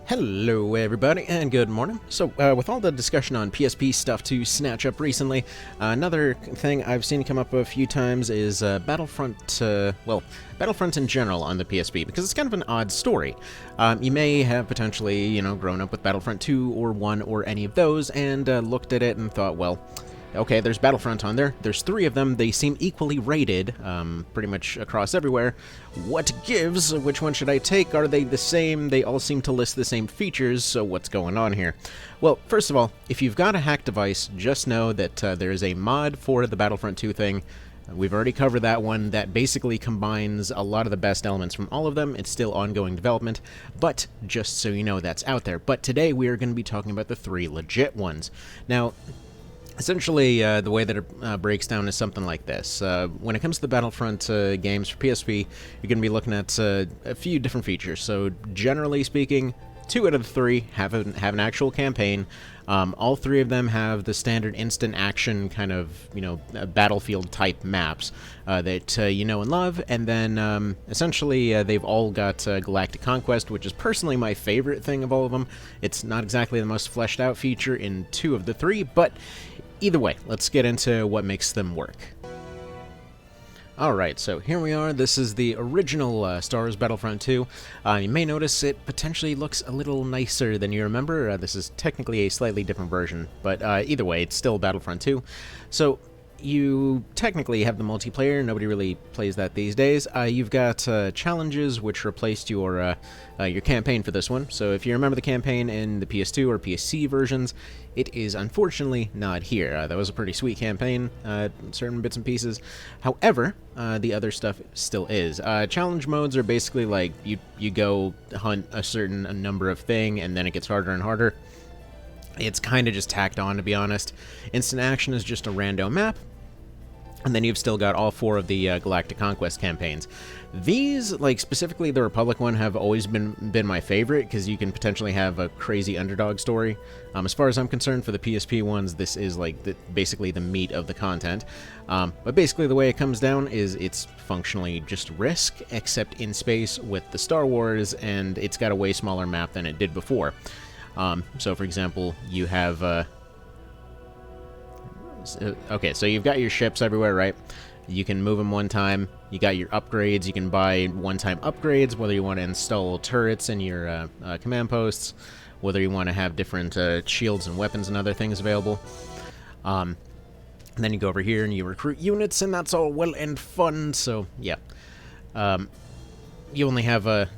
Hello everybody, and good morning. So, with all the discussion on PSP stuff to snatch up recently, another thing I've seen come up a few times is Battlefront, Battlefront in general on the PSP, because it's kind of an odd story. You may have potentially, grown up with Battlefront 2 or 1 or any of those, and looked at it and thought, well, okay, there's Battlefront on there. There's 3 of them. They seem equally rated, pretty much across everywhere. What gives? Which one should I take? Are they the same? They all seem to list the same features, so what's going on here? Well, first of all, if you've got a hack device, just know that there is a mod for the Battlefront 2 thing. We've already covered that one. That basically combines a lot of the best elements from all of them. It's still ongoing development, but just so you know, that's out there. But today we are going to be talking about the 3 legit ones. Now, essentially, the way that it breaks down is something like this. When it comes to the Battlefront games for PSP, you're going to be looking at a few different features. So, generally speaking, 2 out of the 3 have an actual campaign. All 3 of them have the standard instant action kind of, battlefield-type maps that you know and love. And then, essentially, they've all got Galactic Conquest, which is personally my favorite thing of all of them. It's not exactly the most fleshed-out feature in 2 of the 3, but either way, let's get into what makes them work. Alright, so here we are. This is the original Star Wars Battlefront 2. You may notice it potentially looks a little nicer than you remember. This is technically a slightly different version, but either way, it's still Battlefront 2. So, you technically have the multiplayer. Nobody really plays that these days. You've got challenges, which replaced your campaign for this one. So if you remember the campaign in the PS2 or PSC versions, it is unfortunately not here. That was a pretty sweet campaign, certain bits and pieces. However, the other stuff still is. Challenge modes are basically like you go hunt a certain number of thing, and then it gets harder and harder. It's kind of just tacked on, to be honest. Instant action is just a rando map. And then you've still got all 4 of the Galactic Conquest campaigns. These, like specifically the Republic one, have always been my favorite, because you can potentially have a crazy underdog story. As far as I'm concerned, for the PSP ones, this is like basically the meat of the content. But basically the way it comes down is it's functionally just Risk, except in space with the Star Wars, and it's got a way smaller map than it did before. So, for example, you have, okay, so you've got your ships everywhere, right? You can move them one time. You got your upgrades. You can buy one-time upgrades, whether you want to install turrets in your command posts, whether you want to have different shields and weapons and other things available. And then you go over here and you recruit units, and that's all well and fun, so, yeah. You only have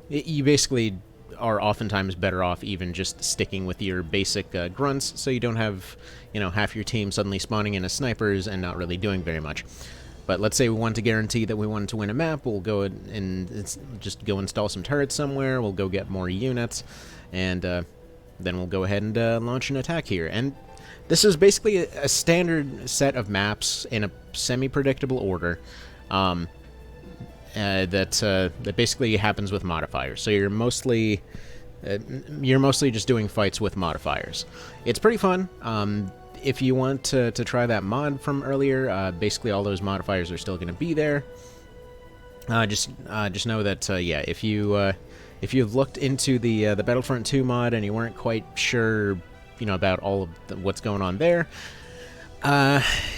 you basically are oftentimes better off even just sticking with your basic grunts, so you don't have, half your team suddenly spawning in as snipers and not really doing very much. But let's say we want to guarantee that we want to win a map, we'll go and just go install some turrets somewhere, we'll go get more units, and then we'll go ahead and launch an attack here. And this is basically a standard set of maps in a semi-predictable order. That basically happens with modifiers. So you're mostly just doing fights with modifiers. It's pretty fun. If you want to try that mod from earlier, basically all those modifiers are still going to be there. Just know that if you've looked into the Battlefront 2 mod and you weren't quite sure about all of what's going on there,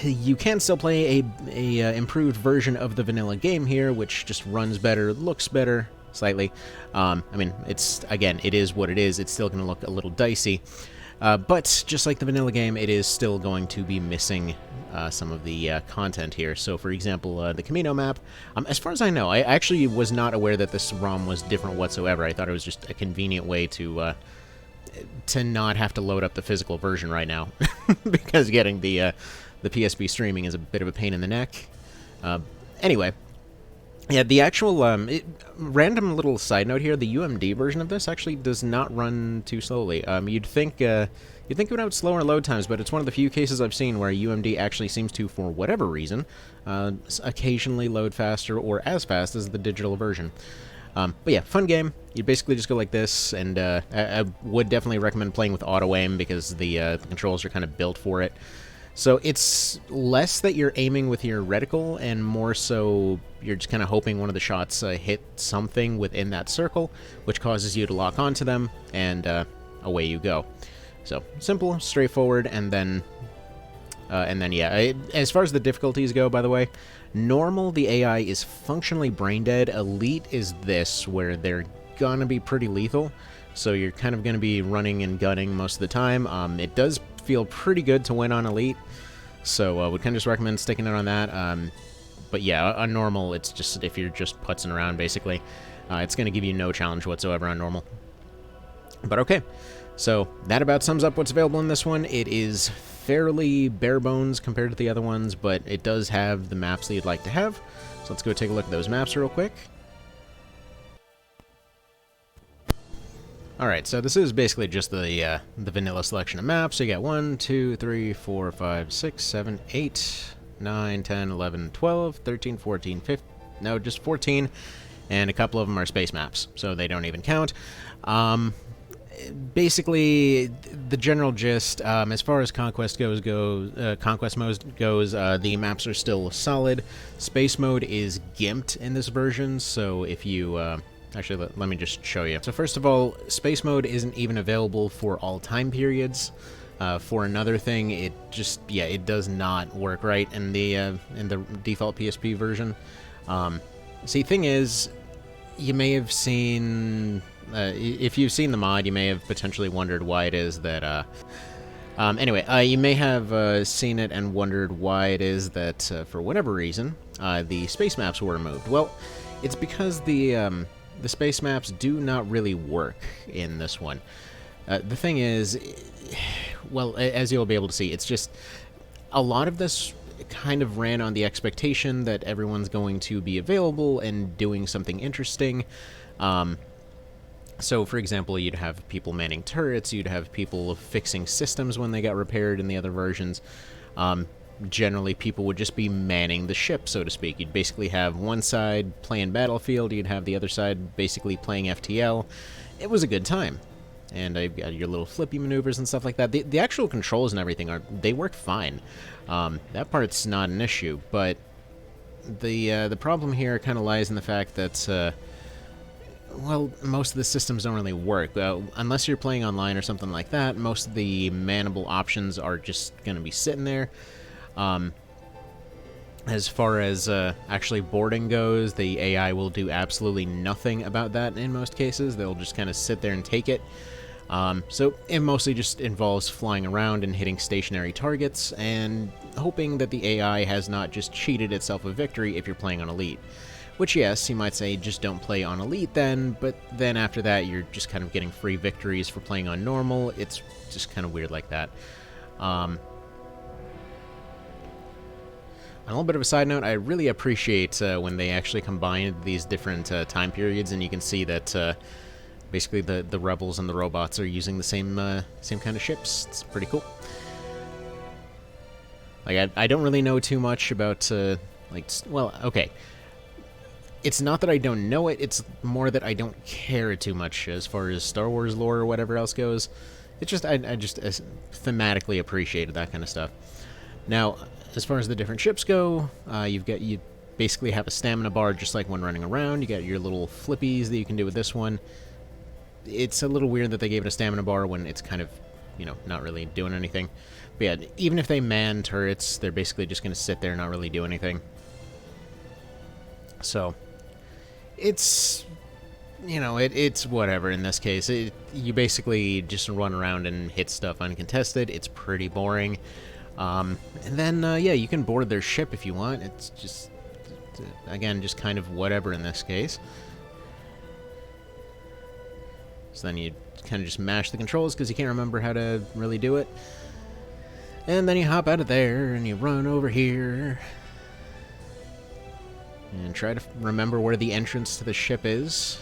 you can still play a improved version of the vanilla game here, which just runs better, looks better, slightly. I mean, it is what it is. It's still going to look a little dicey. But just like the vanilla game, it is still going to be missing some of the content here. So, for example, the Camino map, as far as I know, I actually was not aware that this ROM was different whatsoever. I thought it was just a convenient way to not have to load up the physical version right now, because getting the PSP streaming is a bit of a pain in the neck. Anyway, yeah, the actual random little side note here: the UMD version of this actually does not run too slowly. You'd think it would have slower load times, but it's one of the few cases I've seen where UMD actually seems to, for whatever reason, occasionally load faster or as fast as the digital version. But yeah, fun game. You basically just go like this, and I would definitely recommend playing with auto-aim, because the controls are kind of built for it. So it's less that you're aiming with your reticle, and more so you're just kind of hoping one of the shots hit something within that circle, which causes you to lock onto them, and away you go. So simple, straightforward, and then yeah. As far as the difficulties go, by the way, normal, the AI is functionally brain dead. Elite is this, where they're gonna be pretty lethal, so you're kind of gonna be running and gunning most of the time. It does feel pretty good to win on Elite, so would kind of just recommend sticking it on that. But yeah, on normal, it's just if you're just putzing around, basically, it's going to give you no challenge whatsoever on normal. But okay, so that about sums up what's available in this one. It is fairly bare bones compared to the other ones, but it does have the maps that you'd like to have. So let's go take a look at those maps real quick. Alright, so this is basically just the vanilla selection of maps. So you got 1, 2, 3, 4, 5, 6, 7, 8, 9, 10, 11, 12, 13, 14, 15... No, just 14, and a couple of them are space maps, so they don't even count. Basically, the general gist, as far as conquest conquest mode goes, the maps are still solid. Space mode is gimped in this version, so if you... Actually, let me just show you. So first of all, space mode isn't even available for all time periods. For another thing, it just, yeah, it does not work right in the default PSP version. See, thing is, you may have seen, if you've seen the mod, you may have potentially wondered why it is that, anyway, you may have seen it and wondered why it is that, for whatever reason, the space maps were removed. Well, it's because the space maps do not really work in this one. The thing is, well, as you'll be able to see, it's just a lot of this kind of ran on the expectation that everyone's going to be available and doing something interesting. So, for example, you'd have people manning turrets, you'd have people fixing systems when they got repaired in the other versions. Generally, people would just be manning the ship, so to speak. You'd basically have one side playing Battlefield, you'd have the other side basically playing FTL. It was a good time. And I've got your little flippy maneuvers and stuff like that. The actual controls and everything, they work fine. That part's not an issue, but the problem here kind of lies in the fact that, well, most of the systems don't really work. Unless you're playing online or something like that, most of the mannable options are just going to be sitting there. As far as actually boarding goes, the AI will do absolutely nothing about that in most cases. They'll just kind of sit there and take it. So it mostly just involves flying around and hitting stationary targets and hoping that the AI has not just cheated itself a victory if you're playing on Elite. Which, yes, you might say just don't play on Elite then, but then after that you're just kind of getting free victories for playing on normal. It's just kind of weird like that. On a little bit of a side note, I really appreciate when they actually combine these different time periods, and you can see that basically the rebels and the robots are using the same kind of ships. It's pretty cool. Like, I don't really know too much about, like, well, okay. It's not that I don't know it, it's more that I don't care too much as far as Star Wars lore or whatever else goes. It's just, I just thematically appreciated that kind of stuff. Now, as far as the different ships go, you basically have a stamina bar just like when running around. You got your little flippies that you can do with this one. It's a little weird that they gave it a stamina bar when it's kind of, you know, not really doing anything. But yeah, even if they man turrets, they're basically just going to sit there and not really do anything. So, it's, you know, it's whatever in this case. You basically just run around and hit stuff uncontested. It's pretty boring. And then, yeah, you can board their ship if you want. It's just, again, just kind of whatever in this case. So then you kind of just mash the controls because you can't remember how to really do it. And then you hop out of there and you run over here. And try to remember where the entrance to the ship is.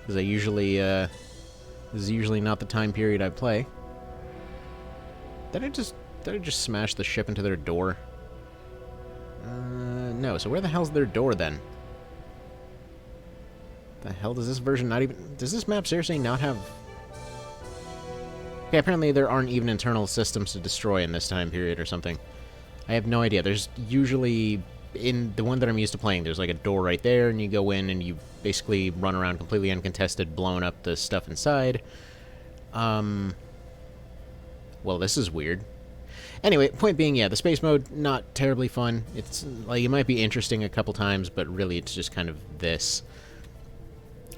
Because this is usually not the time period I play. Did I just smash the ship into their door? No, so where the hell's their door then? The hell does this version not even... Does this map seriously not have... Okay, apparently there aren't even internal systems to destroy in this time period or something. I have no idea. There's usually, in the one that I'm used to playing, there's like a door right there, and you go in and you basically run around completely uncontested, blowing up the stuff inside. Well, this is weird. Anyway, point being, yeah, the space mode, not terribly fun. It's, like, it might be interesting a couple times, but really it's just kind of this.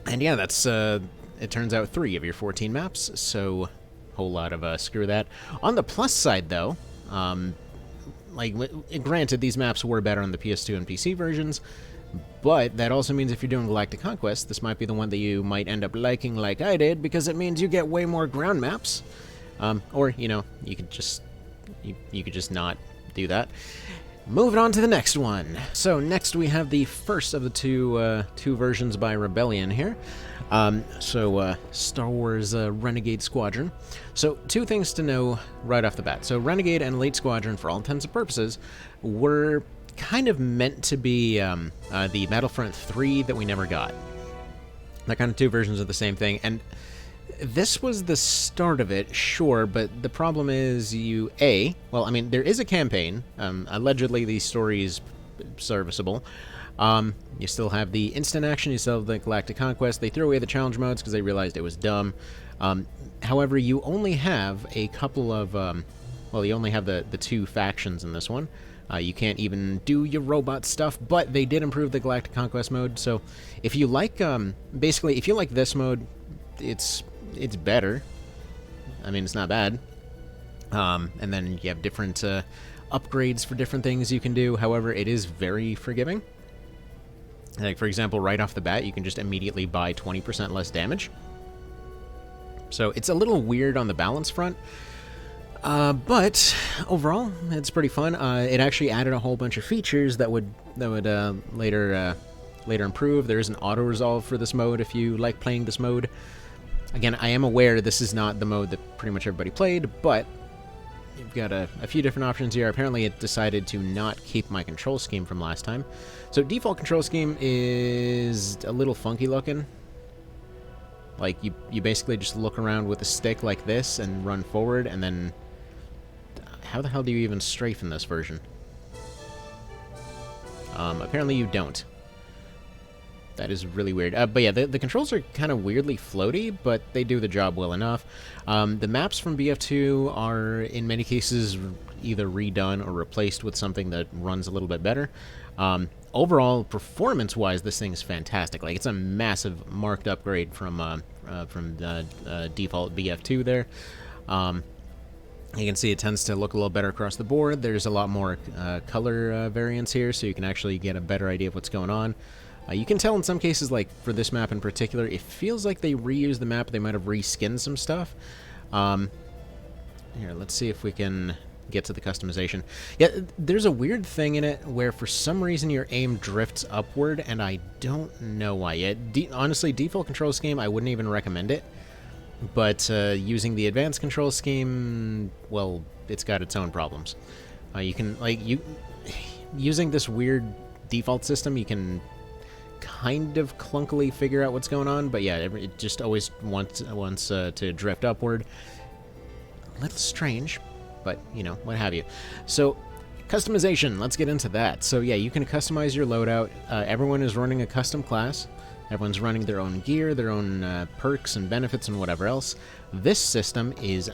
And yeah, that's, it turns out 3 of your 14 maps, so whole lot of screw that. On the plus side, though, like, granted, these maps were better on the PS2 and PC versions, but that also means if you're doing Galactic Conquest, this might be the one that you might end up liking like I did, because it means you get way more ground maps. Or, you know, you could just not do that. Moving on to the next one. So next we have the first of the two versions by Rebellion here. Star Wars Renegade Squadron. So 2 things to know right off the bat. So Renegade and Elite Squadron, for all intents and purposes, were kind of meant to be the Battlefront 3 that we never got. They're kind of 2 versions of the same thing, and this was the start of it, sure, but the problem is well, I mean, there is a campaign. Allegedly, the story is serviceable. You still have the instant action, you still have the Galactic Conquest. They threw away the challenge modes because they realized it was dumb. However, you only have a couple of, well, you only have the 2 factions in this one. You can't even do your robot stuff, but they did improve the Galactic Conquest mode, so if you like, basically, if you like this mode, it's better. I mean, it's not bad. And then you have different upgrades for different things you can do. However, it is very forgiving. Like, for example, right off the bat, you can just immediately buy 20% less damage. So it's a little weird on the balance front. But overall, it's pretty fun. It actually added a whole bunch of features that would later improve. There is an auto-resolve for this mode if you like playing this mode. Again, I am aware this is not the mode that pretty much everybody played, but you've got a few different options here. Apparently it decided to not keep my control scheme from last time. So default control scheme is a little funky looking. Like, you basically just look around with a stick like this and run forward, and then... How the hell do you even strafe in this version? Apparently you don't. That is really weird. But yeah, the controls are kind of weirdly floaty, but they do the job well enough. The maps from BF2 are, in many cases, either redone or replaced with something that runs a little bit better. Overall, performance-wise, this thing is fantastic. Like, it's a massive marked upgrade from the default BF2 there. You can see it tends to look a little better across the board. There's a lot more color variance here, so you can actually get a better idea of what's going on. You can tell in some cases, like for this map in particular, it feels like they reused the map. They might have reskinned some stuff. Here, let's see if we can get to the customization. Yeah, there's a weird thing in it where for some reason your aim drifts upward, and I don't know why yet. Honestly, default control scheme, I wouldn't even recommend it. But using the advanced control scheme, well, it's got its own problems. You can, like, using this weird default system, you can kind of clunkily figure out what's going on, but yeah, it just always wants to drift upward. A little strange, but, you know, what have you. So, customization, let's get into that. So yeah, you can customize your loadout. Everyone is running a custom class. Everyone's running their own gear, their own perks and benefits and whatever else. This system is,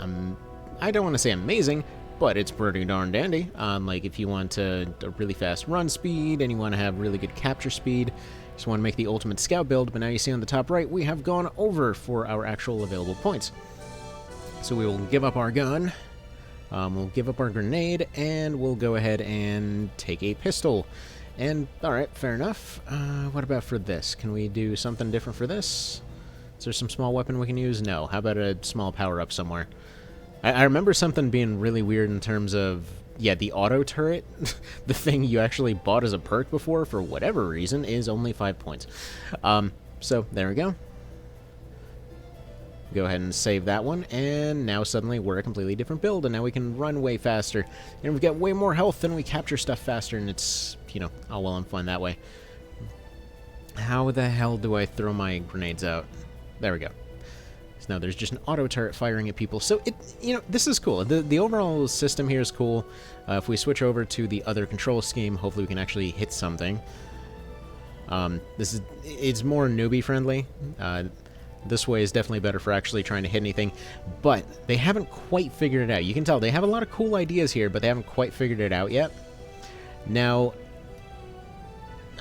I don't want to say amazing, but it's pretty darn dandy. Like, if you want a really fast run speed and you want to have really good capture speed, just want to make the ultimate scout build, but now you see on the top right, we have gone over for our actual available points. So we will give up our gun, we'll give up our grenade, and we'll go ahead and take a pistol. And, alright, fair enough. What about for this? Can we do something different for this? Is there some small weapon we can use? No. How about a small power-up somewhere? I remember something being really weird in terms of, yeah, the auto turret, the thing you actually bought as a perk before, for whatever reason, is only 5 points. So, there we go. Go ahead and save that one, and now suddenly we're a completely different build, and now we can run way faster, and we've got way more health, and we capture stuff faster, and it's, you know, all well and fun that way. How the hell do I throw my grenades out? There we go. So now there's just an auto turret firing at people. So this is cool. The overall system here is cool. If we switch over to the other control scheme, hopefully we can actually hit something. It's more newbie friendly. This way is definitely better for actually trying to hit anything, but they haven't quite figured it out. You can tell they have a lot of cool ideas here, but they haven't quite figured it out yet. Now,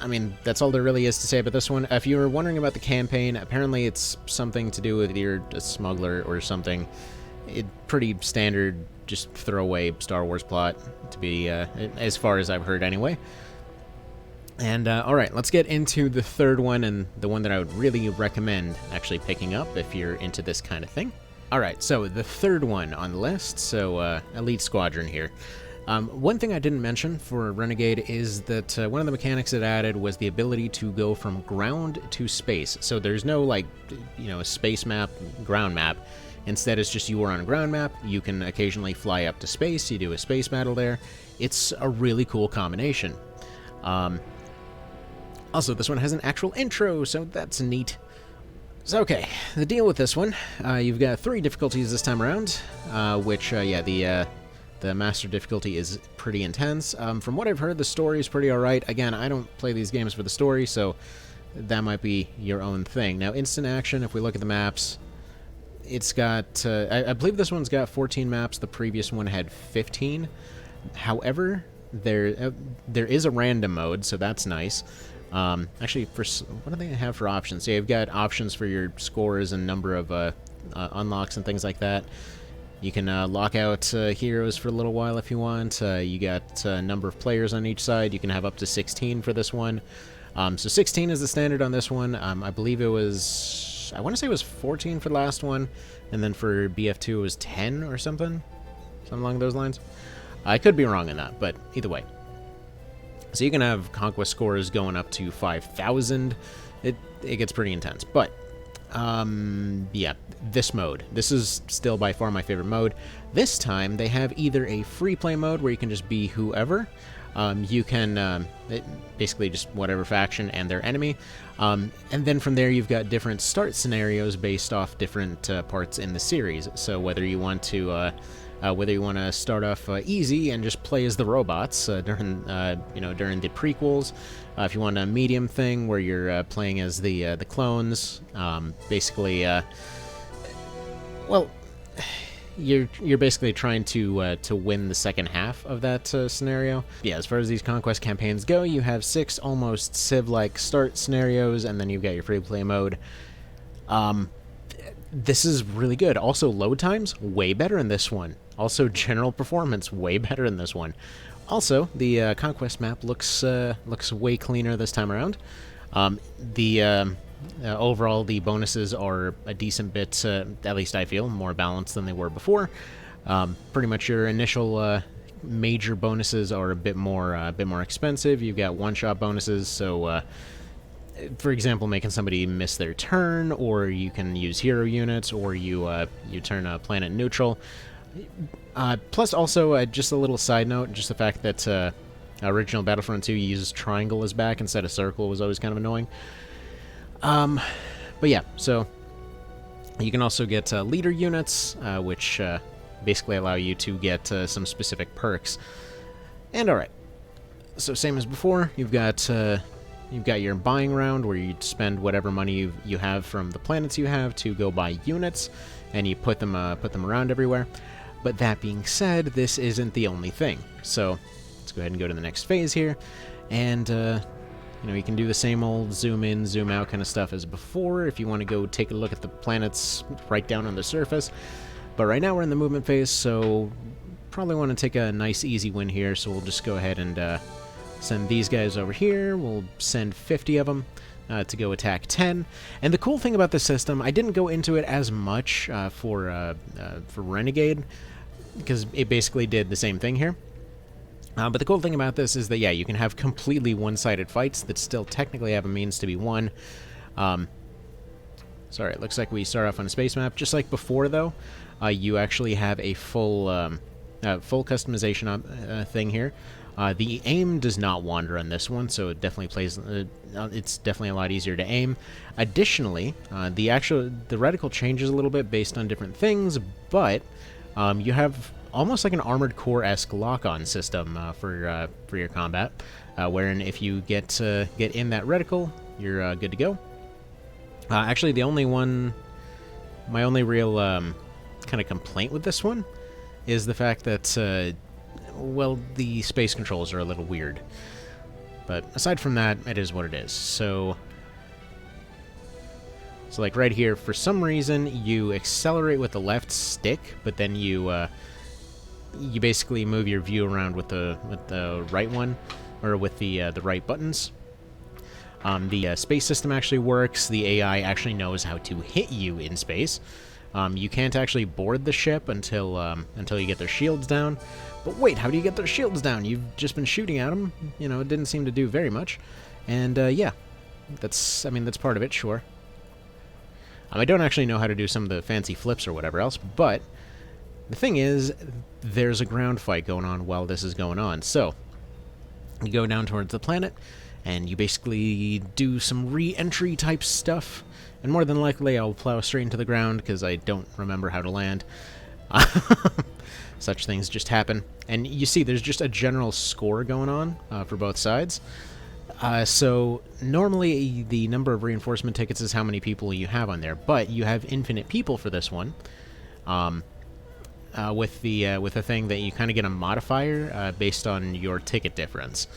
I mean, that's all there really is to say about this one. If you were wondering about the campaign, apparently it's something to do with you're a smuggler or something. Pretty standard, just throwaway Star Wars plot, to be, as far as I've heard anyway. And, alright, let's get into the third one, and the one that I would really recommend actually picking up if you're into this kind of thing. Alright, so the third one on the list, so, Elite Squadron here. One thing I didn't mention for Renegade is that one of the mechanics it added was the ability to go from ground to space. So there's no, like, a space map, ground map. Instead, it's just you are on a ground map. You can occasionally fly up to space. You do a space battle there. It's a really cool combination. Also, this one has an actual intro, so that's neat. So, okay, the deal with this one, you've got 3 difficulties this time around, which, the master difficulty is pretty intense. From what I've heard, the story is pretty alright. Again, I don't play these games for the story, so that might be your own thing. Now, instant action, if we look at the maps, it's got, I believe this one's got 14 maps, the previous one had 15. However, there is a random mode, so that's nice. Actually, what do they have for options? So you've got options for your scores and number of unlocks and things like that. You can lock out heroes for a little while if you want. You got a number of players on each side. You can have up to 16 for this one. So 16 is the standard on this one. I believe it was, I want to say it was 14 for the last one, and then for BF2 it was 10 or something along those lines. I could be wrong on that, but either way. So you can have conquest scores going up to 5,000. It gets pretty intense. But, yeah, this mode. This is still by far my favorite mode. This time, they have either a free play mode where you can just be whoever. You can, basically just whatever faction and their enemy. And then from there, you've got different start scenarios based off different parts in the series. So whether you want to start off easy and just play as the robots during the prequels, if you want a medium thing where you're playing as the clones, basically, well, you're basically trying to win the second half of that scenario. Yeah, as far as these conquest campaigns go, you have 6 almost Civ-like start scenarios, and then you've got your free play mode. This is really good. Also, load times, way better in this one. Also, general performance, way better in this one. Also, the Conquest map looks way cleaner this time around. Overall, the bonuses are a decent bit, at least I feel, more balanced than they were before. Pretty much your initial major bonuses are a bit more expensive. You've got one-shot bonuses, so for example, making somebody miss their turn, or you can use hero units, or you turn a planet neutral. Plus, also, just a little side note, just the fact that original Battlefront 2 uses triangle as back instead of circle was always kind of annoying. But yeah, so you can also get leader units, which basically allow you to get some specific perks. And alright, so same as before, you've got your buying round where you spend whatever money you have from the planets you have to go buy units, and you put them around everywhere. But that being said, this isn't the only thing. So let's go ahead and go to the next phase here, and you can do the same old zoom in, zoom out kind of stuff as before if you want to go take a look at the planets right down on the surface. But right now we're in the movement phase, so probably want to take a nice easy win here. So we'll just go ahead and send these guys over here. We'll send 50 of them to go attack 10. And the cool thing about this system, I didn't go into it as much for Renegade, because it basically did the same thing here. But the cool thing about this is that, yeah, you can have completely one-sided fights that still technically have a means to be won. Sorry, it looks like we start off on a space map. Just like before, though, you actually have a full customization thing here. The aim does not wander on this one, so it definitely plays. It's definitely a lot easier to aim. Additionally, the reticle changes a little bit based on different things, but you have almost like an Armored Core-esque lock-on system for your combat, wherein if you get in that reticle, you're good to go. Actually, my only real kind of complaint with this one is the fact that, well, the space controls are a little weird. But aside from that, it is what it is. So like right here, for some reason, you accelerate with the left stick, but then you basically move your view around with the right one, or with the right buttons. The space system actually works. The AI actually knows how to hit you in space. You can't actually board the ship until you get their shields down. But wait, how do you get their shields down? You've just been shooting at them. You know, it didn't seem to do very much. And yeah, that's part of it, sure. I don't actually know how to do some of the fancy flips or whatever else, but the thing is, there's a ground fight going on while this is going on. So you go down towards the planet, and you basically do some re-entry type stuff. And more than likely, I'll plow straight into the ground because I don't remember how to land. Such things just happen. And you see, there's just a general score going on for both sides. So normally, the number of reinforcement tickets is how many people you have on there, but you have infinite people for this one. With the thing that you kind of get a modifier based on your ticket difference.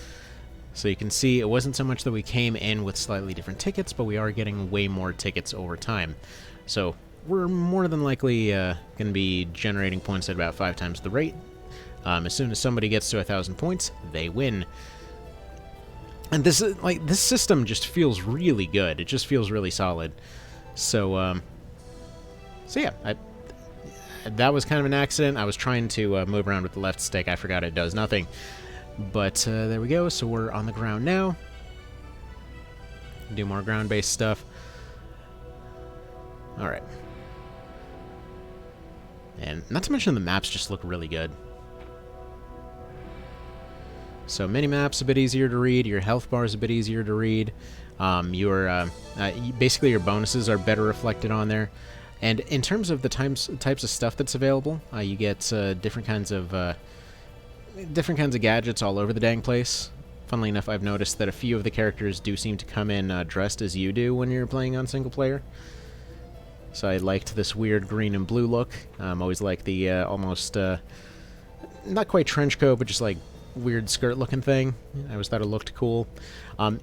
So you can see it wasn't so much that we came in with slightly different tickets, but we are getting way more tickets over time. So we're more than likely going to be generating points at about 5 times the rate. As soon as somebody gets to 1,000 points, they win. And this system just feels really good. It just feels really solid. So yeah, that was kind of an accident. I was trying to move around with the left stick. I forgot it does nothing. But there we go. So we're on the ground now. Do more ground-based stuff. All right. And not to mention the maps just look really good. So mini-maps a bit easier to read. Your health bar is a bit easier to read. Basically your bonuses are better reflected on there. And in terms of the types of stuff that's available, you get different kinds of gadgets all over the dang place. Funnily enough, I've noticed that a few of the characters do seem to come in dressed as you do when you're playing on single player. So I liked this weird green and blue look. Always like the almost not quite trench coat, but just like weird skirt-looking thing. I always thought it looked cool.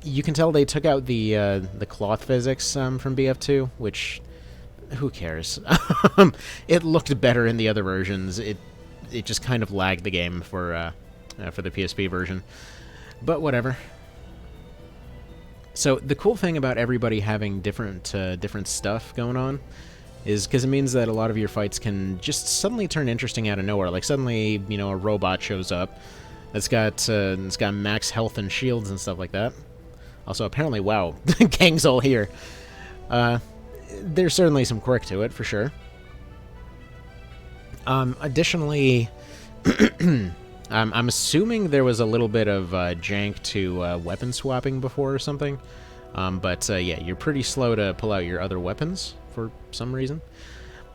You can tell they took out the cloth physics from BF2, which who cares? It looked better in the other versions. It just kind of lagged the game for the PSP version, but whatever. So the cool thing about everybody having different stuff going on is because it means that a lot of your fights can just suddenly turn interesting out of nowhere. Like suddenly, you know, a robot shows up that's got max health and shields and stuff like that. Also, apparently, wow, gang's all here. There's certainly some quirk to it for sure. Additionally, I'm assuming there was a little bit of jank to weapon swapping before or something. But yeah, you're pretty slow to pull out your other weapons for some reason.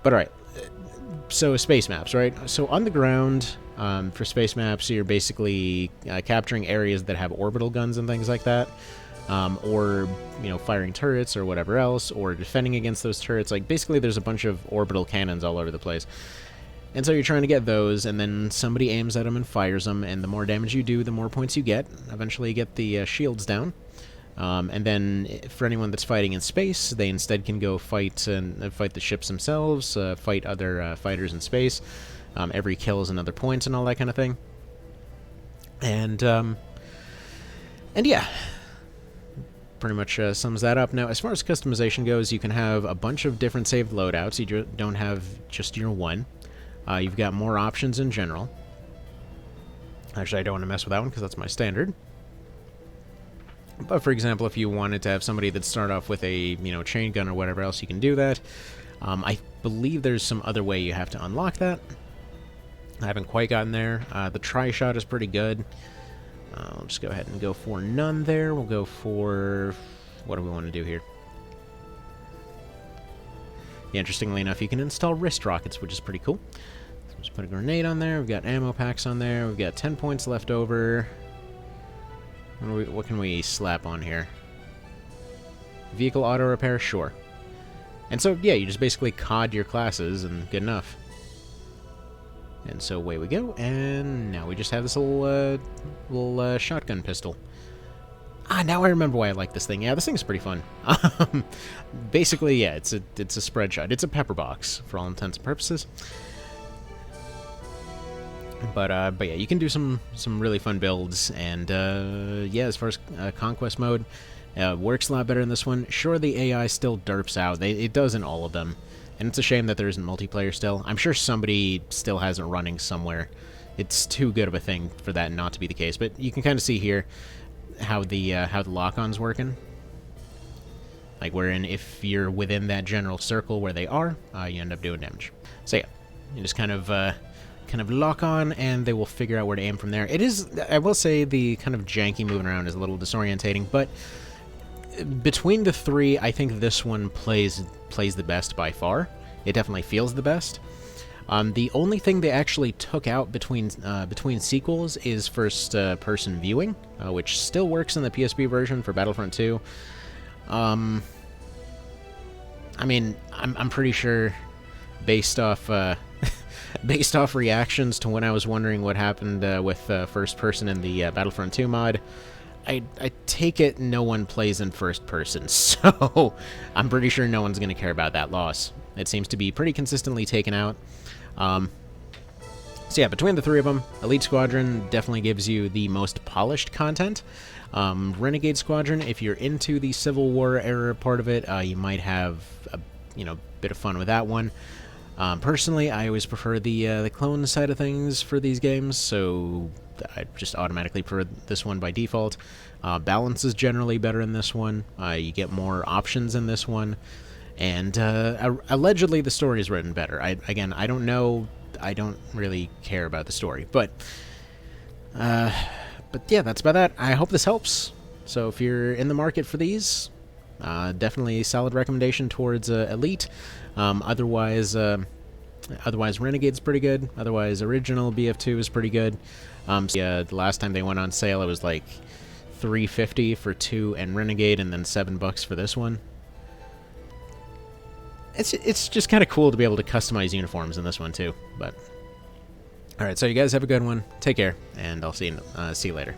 But alright, so space maps, right? So on the ground, for space maps, you're basically capturing areas that have orbital guns and things like that. Or, you know, firing turrets or whatever else, or defending against those turrets. Like, basically there's a bunch of orbital cannons all over the place. And so you're trying to get those, and then somebody aims at them and fires them, and the more damage you do, the more points you get. Eventually you get the shields down. And then for anyone that's fighting in space, they instead can go fight the ships themselves, fight other fighters in space. Every kill is another point and all that kind of thing. And yeah, pretty much sums that up. Now, as far as customization goes, you can have a bunch of different saved loadouts. You don't have just your one. You've got more options in general. Actually, I don't want to mess with that one because that's my standard. But for example, if you wanted to have somebody that start off with a, you know, chain gun or whatever else, you can do that. I believe there's some other way you have to unlock that. I haven't quite gotten there. The tri-shot is pretty good. I'll just go ahead and go for none there. We'll go for... what do we want to do here? Yeah, interestingly enough, you can install wrist rockets, which is pretty cool. So let's put a grenade on there. We've got ammo packs on there. We've got 10 points left over. What can we slap on here? Vehicle auto repair? Sure. And so, yeah, you just basically COD your classes and good enough. And so away we go, and now we just have this little shotgun pistol. Ah, now I remember why I like this thing. Yeah, this thing's pretty fun. Basically, yeah, it's a spread shot. It's a pepper box for all intents and purposes. But yeah, you can do some really fun builds, and yeah, as far as conquest mode, works a lot better in this one. Sure, the AI still derps out. It does in all of them. And it's a shame that there isn't multiplayer still. I'm sure somebody still has it running somewhere. It's too good of a thing for that not to be the case. But you can kind of see here how the lock-on's working. Like, wherein if you're within that general circle where they are, you end up doing damage. So yeah, you just kind of lock on, and they will figure out where to aim from there. It is, I will say, the kind of janky moving around is a little disorientating, but between the three, I think this one plays the best by far. It definitely feels the best. The only thing they actually took out between sequels is first-person viewing, which still works in the PSP version for Battlefront 2. I mean, I'm pretty sure, based off based off reactions to when I was wondering what happened with first-person in the Battlefront 2 mod, I take it no one plays in first person, so I'm pretty sure no one's going to care about that loss. It seems to be pretty consistently taken out. So yeah, between the three of them, Elite Squadron definitely gives you the most polished content. Renegade Squadron, if you're into the Civil War era part of it, you might have a bit of fun with that one. Personally, I always prefer the clone side of things for these games, so I just automatically prefer this one by default. Balance is generally better in this one. You get more options in this one. And allegedly the story is written better. Again, I don't know. I don't really care about the story. But yeah, that's about that. I hope this helps. So if you're in the market for these, definitely a solid recommendation towards Elite. Otherwise, Renegade's pretty good. Otherwise, original BF2 is pretty good. So yeah, the last time they went on sale, it was like $3.50 for 2 and Renegade, and then $7 for this one. It's just kind of cool to be able to customize uniforms in this one too. But all right, so you guys have a good one. Take care, and I'll see you later.